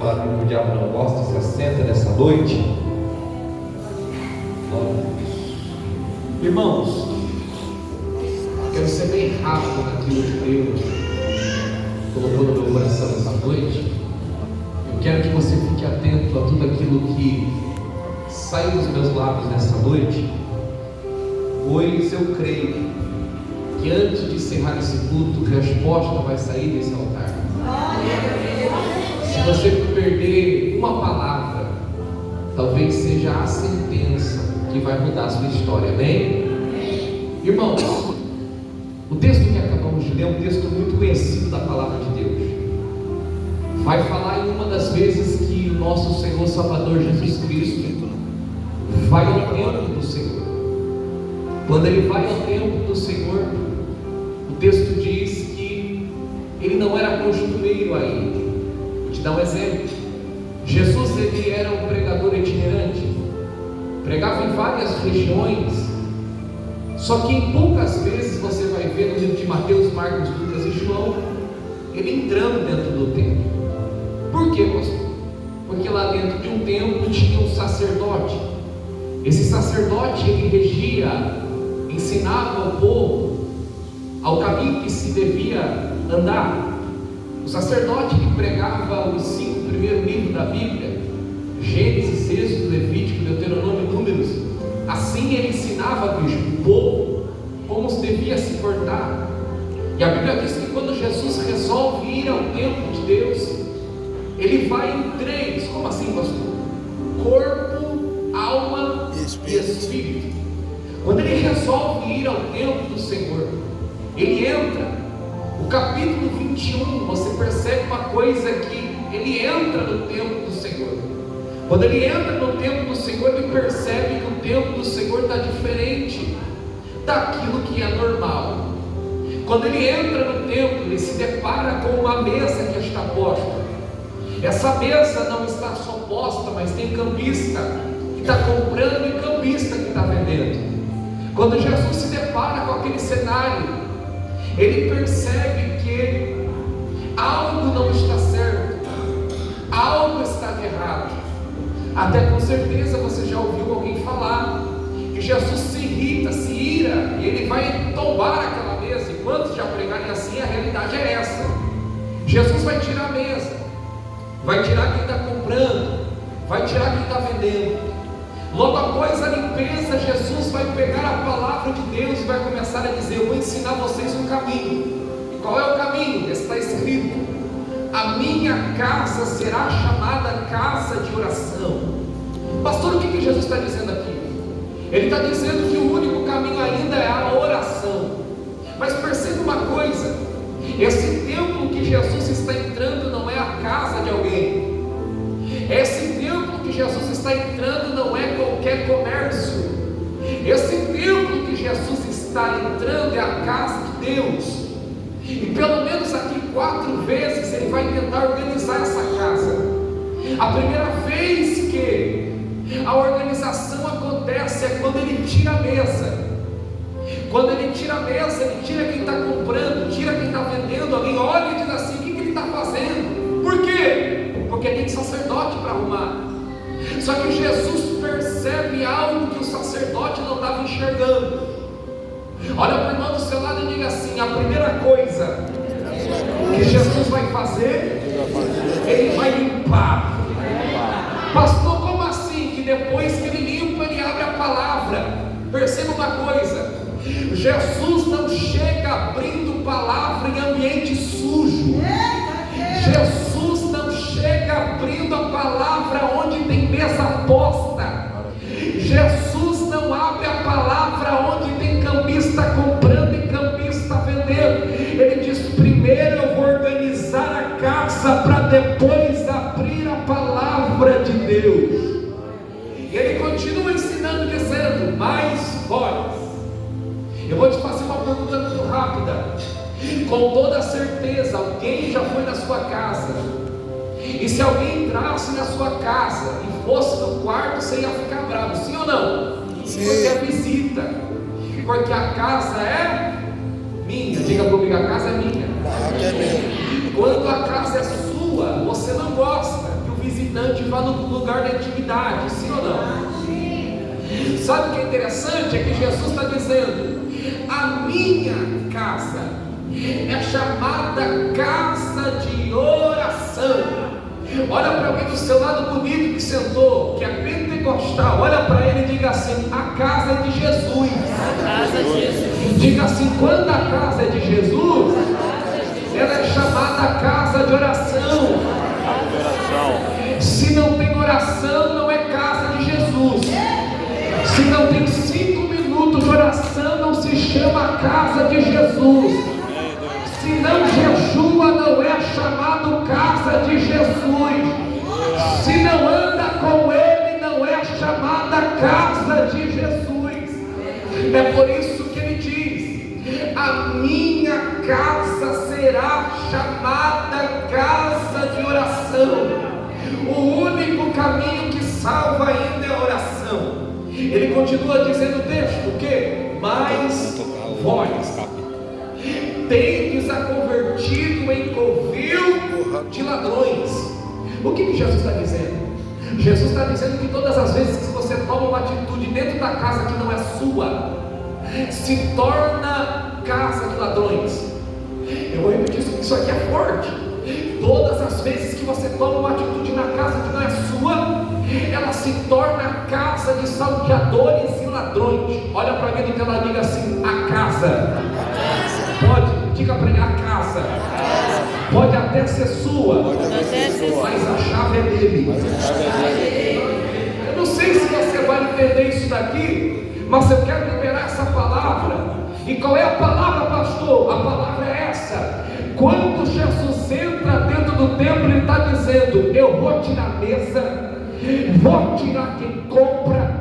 uma Bíblia que o diabo não gosta, se assenta nessa noite. Irmãos, quero ser bem rápido naquilo que Deus colocou no meu coração nessa noite. Eu quero que você fique atento a tudo aquilo que sai dos meus lábios nessa noite, pois eu creio que antes de encerrar esse culto, resposta vai sair desse altar. Se você perder uma palavra, talvez seja a sentença que vai mudar a sua história, amém? Irmãos, o texto que acabamos de ler é um texto muito conhecido da palavra de Deus. Vai falar em uma das vezes que o nosso Senhor Salvador Jesus Cristo vai ao templo do Senhor. Quando ele vai ao templo do Senhor, o texto diz que ele não era costumeiro aí. Vou te dar um exemplo. Jesus, ele era um pregador itinerante, pregava em várias regiões, só que em poucas vezes você vai ver no livro de Mateus, Marcos, Lucas e João, ele entrando dentro do templo. Por quê, pastor? Porque lá dentro de um templo tinha um sacerdote. Esse sacerdote, ele regia, ensinava ao povo ao caminho que se devia andar. O sacerdote que pregava os 5 primeiros livros da Bíblia, Gênesis, Êxodo, Levítico, Deuteronômio e Números, assim ele ensinava o povo como se devia se portar. E a Bíblia diz que quando Jesus resolve ir ao templo de Deus, ele vai em 3, como assim, pastor? Corpo, alma e espírito. Quando ele resolve ir ao templo do Senhor, ele entra. O capítulo 21, você percebe uma coisa, que ele entra no templo do Senhor. Quando ele entra no templo do Senhor, ele percebe que o templo do Senhor está diferente daquilo que é normal. Quando ele entra no templo, ele se depara com uma mesa que está posta. Essa mesa não está só posta, mas tem cambista que está comprando e cambista que está vendendo. Quando Jesus se depara com aquele cenário, ele percebe que algo não está certo, algo está de errado. Até com certeza você já ouviu alguém falar que Jesus se irrita, se ira, e ele vai tombar aquela mesa. E quantos já pregarem assim, a realidade é essa. Jesus vai tirar a mesa, vai tirar quem está comprando, vai tirar quem está vendendo. Logo após a limpeza, Jesus vai pegar a palavra de Deus e vai começar a dizer: eu vou ensinar vocês um caminho. E qual é o caminho? Está escrito: a minha casa será chamada casa de oração. Pastor, o que Jesus está dizendo aqui? Ele está dizendo que o único caminho ainda é a oração. Mas perceba uma coisa: esse templo que Jesus está entrando não é a casa de alguém. Esse templo que Jesus está entrando não é qualquer comércio. Esse templo que Jesus está entrando é a casa de Deus. E pelo menos aqui 4 vezes ele vai tentar organizar essa casa. A primeira vez que a organização acontece é quando ele tira a mesa. Quando ele tira a mesa, ele tira quem está comprando, tira quem está vendendo. Alguém olha e diz assim: o que ele está fazendo? Por quê? Porque tem sacerdote para arrumar. Só que Jesus percebe algo que o sacerdote não estava enxergando. Olha para o irmão do seu lado e diga assim: a primeira coisa que Jesus vai fazer, ele vai limpar. Pastor, como assim? Que depois que ele limpa, ele abre a palavra. Perceba uma coisa: Jesus não chega abrindo palavra em ambiente sujo. Jesus não chega abrindo a palavra onde tem mesa posta. Jesus não abre a palavra onde tem cambista comprando e cambista vendendo. Ele diz: primeiro eu vou organizar a casa para depois abrir a palavra de Deus. E ele continua ensinando, dizendo: mais voz. Eu vou te fazer uma pergunta muito rápida. Com toda certeza alguém já foi na sua casa, e se alguém entrasse na sua casa e fosse no quarto, você ia ficar bravo, sim ou não? Sim. Porque é visita, porque a casa é minha. Diga comigo: a casa é minha. Quando a casa é sua, você não gosta que o visitante vá no lugar da intimidade, sim ou não? Sabe o que é interessante? É que Jesus está dizendo: a minha casa é chamada casa de oração. Olha para alguém do seu lado bonito que sentou, que é pentecostal, olha para ele e diga assim: a casa é de Jesus. Diga assim: quando a casa é de Jesus, ela é chamada casa de oração. Se não tem oração, não é casa de Jesus. Se não tem 5 minutos de oração, não se chama casa de Jesus. Se não jejua, não é chamado casa de Jesus. Se não anda com Ele, não é chamada casa de Jesus. É por isso que Ele diz: a minha casa será chamada casa de oração. O único caminho que salva ainda é a oração. Ele continua dizendo o texto, o que? Mas vós tendes a convertido em covil de ladrões. O que Jesus está dizendo? Jesus está dizendo que todas as vezes que você toma uma atitude dentro da casa que não é sua, se torna casa de ladrões. Eu vou repetir isso aqui é forte. Todas as vezes que você toma uma atitude na casa que não é sua, ela se torna casa de salteadores e ladrões. Olha para mim do teu lado e diga assim: a casa. Pode, diga para ele: a casa. Pode até ser sua, mas a chave é dele. Eu não sei se você vai entender isso daqui, mas eu quero liberar essa palavra. E qual é a palavra, pastor? A palavra é essa: quando Jesus entra dentro do templo, ele está dizendo: eu vou tirar a mesa, vou tirar quem compra,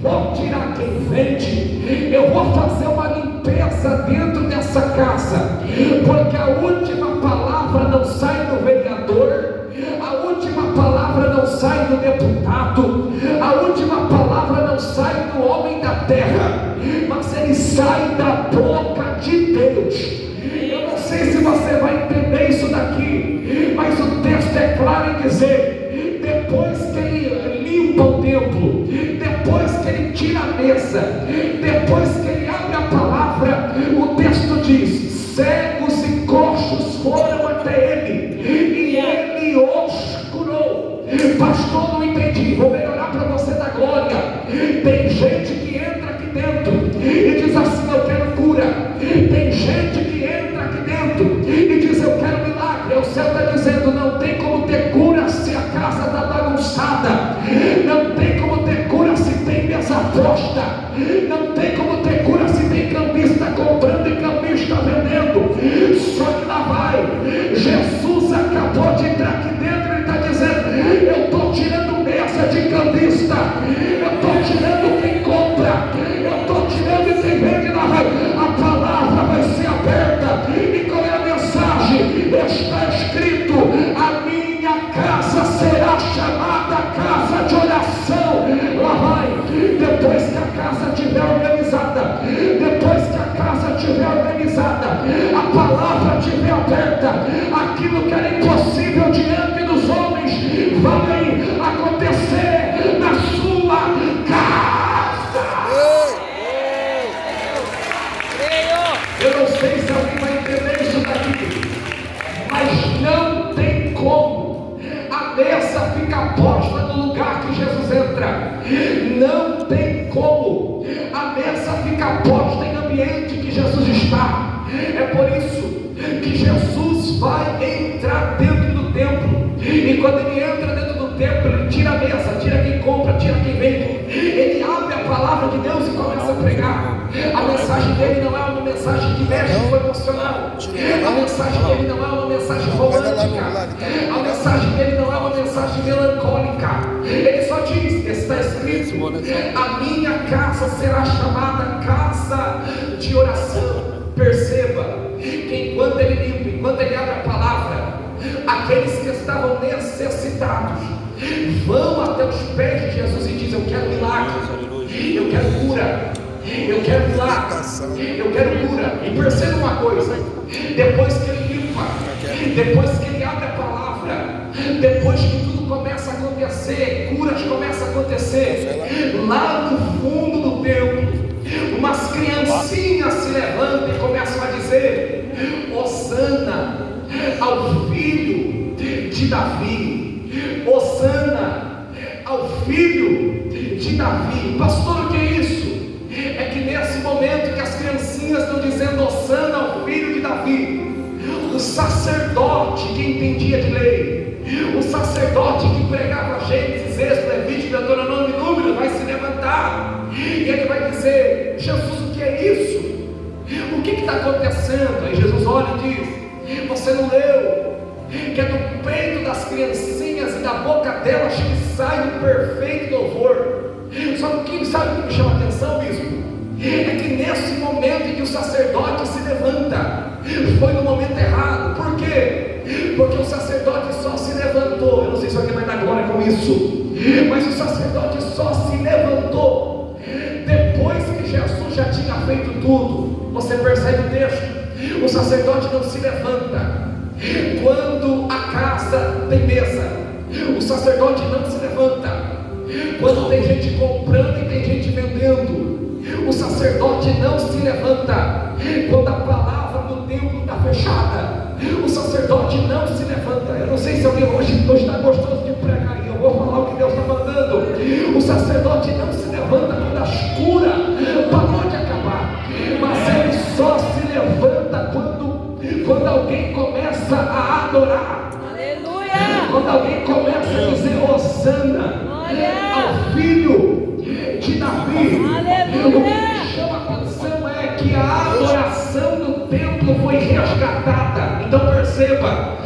vou tirar quem vende, eu vou fazer uma limpeza dentro dessa casa, porque a última palavra não sai do vereador, a última palavra não sai do deputado, a última palavra não sai do homem da terra, mas ele sai da boca de Deus. Eu não sei se você vai entender isso daqui, mas o texto é claro em dizer: depois que ele limpa o templo, depois que ele tira a mesa, depois que ele abre a palavra, o texto diz: cegos e coxos foram até ele, e ele os curou. Pastor, não entendi. Vou melhorar para você da glória. Tem gente que entra aqui dentro e diz assim: eu quero cura. Tem gente que entra aqui dentro e diz: eu quero milagre. O céu está dizendo: não tem como ter cura se a casa está bagunçada, não tem como ter cura se tem mesa posta, não tem como ter cura se tem cambista comprando e cambista vendendo. Só que lá vai, Jesus acabou de entrar aqui dentro e ele está dizendo: eu estou tirando mesa de cambista, eu estou tirando quem compra, eu estou tirando quem vende. Lá vai, a palavra vai ser aberta. E qual é a mensagem? Está escrito: a minha casa será chamada casa de oração. Lá vai, depois que a casa estiver organizada, depois que a casa estiver organizada, a palavra estiver aberta, aquilo que era impossível diante dos homens vai acontecer na sua casa. Eu não sei se alguém vai entender isso daqui, mas não tem como a mesa ficar posta no lugar que Jesus entra. Não tem como a mesa ficar posta em ambiente que Jesus está. É por isso que Jesus vai entrar dentro do templo, e quando ele entra dentro do templo, ele tira a mesa, tira quem compra, tira quem vende, ele abre a palavra de Deus e começa a pregar. A mensagem dele não é uma mensagem que mexe com o emocional, a mensagem dele não é uma mensagem romântica, a mensagem dele não é uma mensagem melancólica. Ele só diz: está escrito, a minha casa será chamada casa de oração. Perceba que enquanto ele limpa, enquanto ele abre a palavra, aqueles que estavam necessitados vão até os pés de Jesus e dizem: eu quero milagre, eu quero cura, eu quero milagre, eu quero cura. E perceba uma coisa: depois que ele limpa, depois que ele abre a palavra, depois que tudo começa a acontecer, lá no fundo do templo, umas criancinhas se levantam e começam a dizer: Hosana ao filho de Davi, Hosana ao filho de Davi. Pastor, o que é isso? É que nesse momento que as criancinhas estão dizendo Hosana ao filho de Davi, o sacerdote que entendia de lei, o sacerdote que pregava Gênesis, Êxodo, Levítico, Deuteronômio e Números, vai se levantar e ele vai dizer: Jesus, o que é isso? O que está acontecendo? Aí Jesus olha e diz: você não leu que é do peito das criancinhas e da boca delas que sai um perfeito louvor? Só que sabe o que me chama a atenção, bispo? É que nesse momento em que o sacerdote se levanta, foi no momento errado. Por quê? Porque o sacerdote só se levantou. Eu não sei se alguém vai dar glória com isso, mas o sacerdote só se levantou depois que Jesus já tinha feito tudo. Você percebe o texto? O sacerdote não se levanta quando a casa tem mesa. O sacerdote não se levanta quando tem gente comprando e tem gente vendendo. O sacerdote não se levanta quando a palavra do templo está fechada. O sacerdote não se levanta. Eu não sei se alguém hoje está gostoso de pregar aí. Eu vou falar o que Deus está mandando. O sacerdote não se levanta quando a escura parou de acabar, mas ele só se levanta quando alguém começa a adorar. Aleluia! Quando alguém começa a dizer Hosana ao filho de Davi. O que me chama a atenção é que a adoração do templo foi resgatada. Então perceba,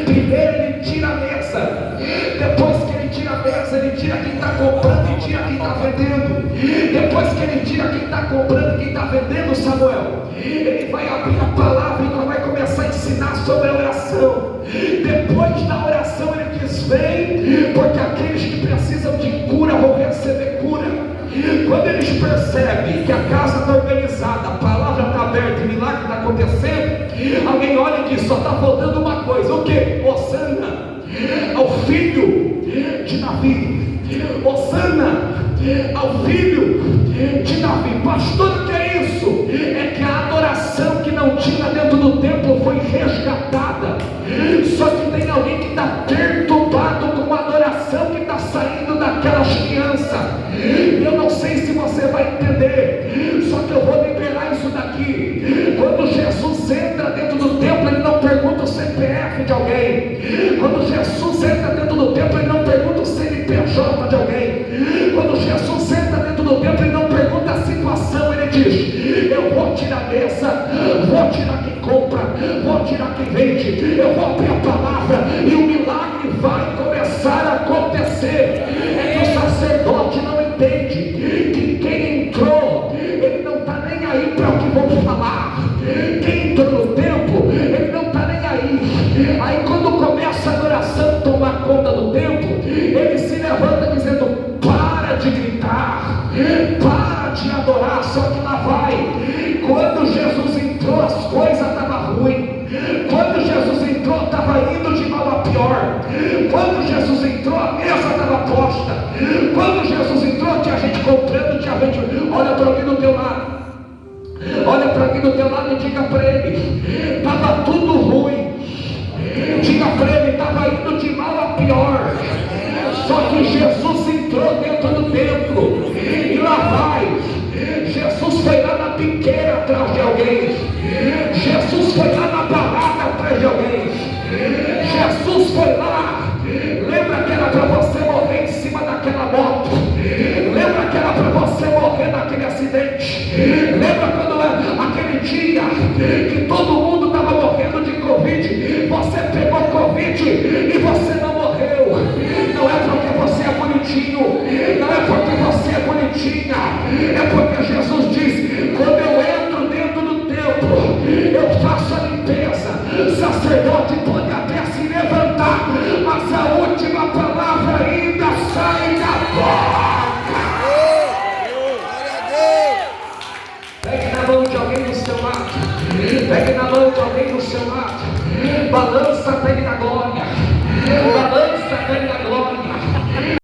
primeiro ele tira a mesa, depois que ele tira a mesa, ele tira quem está comprando e tira quem está vendendo. Depois que ele tira quem está comprando e quem está vendendo, Samuel, ele vai abrir a palavra e vai começar a ensinar sobre a oração. Depois da oração ele diz: vem, porque aqueles que precisam de cura vão receber cura. Quando eles percebem que a casa está organizada, a palavra está aberta e o milagre está acontecendo, alguém olha e diz: só está faltando uma coisa. O que? Hosana ao filho de Davi. Hosana ao filho de Davi. Pastor, o que é isso? É que a adoração que não tinha dentro do templo foi resgatada. Só que tem alguém que está perturbado com a adoração que está saindo daquelas crianças. Eu não sei se você vai entender, só que eu vou liberar isso daqui. Quando Jesus entra dentro do templo, ele não pergunta o CPF de alguém. Quando Jesus entra dentro do templo, ele não pergunta o CNPJ de alguém. Quando Jesus entra dentro do templo, ele não pergunta a situação. Ele diz: eu vou tirar a mesa, vou tirar quem compra, vou tirar quem vende, eu vou abrir a palavra e o milagre vai começar a acontecer. É que o sacerdote não entende que quem entrou, ele não está nem aí para o que vão falar. Quem entrou no templo, ele não está nem aí. Aí quando começa a adoração tomar conta do templo, ele se levanta dizendo: para de gritar, para de adorar. Só que lá vai. Quando Jesus entrou, as coisas estavam ruins. Quando Jesus entrou, estava indo de mal a pior. Quando Jesus entrou, a mesa estava posta. Quando Jesus entrou, tinha gente comprando, tinha gente. Olha para mim do teu lado. Olha para mim do teu lado e diga para ele: estava tudo ruim. Diga para ele: estava indo de mal a pior. Só que Jesus entrou dentro do templo. E lá vai. Jesus foi lá na piqueira atrás de alguém. Jesus foi lá na balada atrás de alguém. Jesus foi lá. Lembra que era para você morrer em cima daquela moto? Lembra que era para você morrer naquele acidente? Lembra quando aquele dia que todo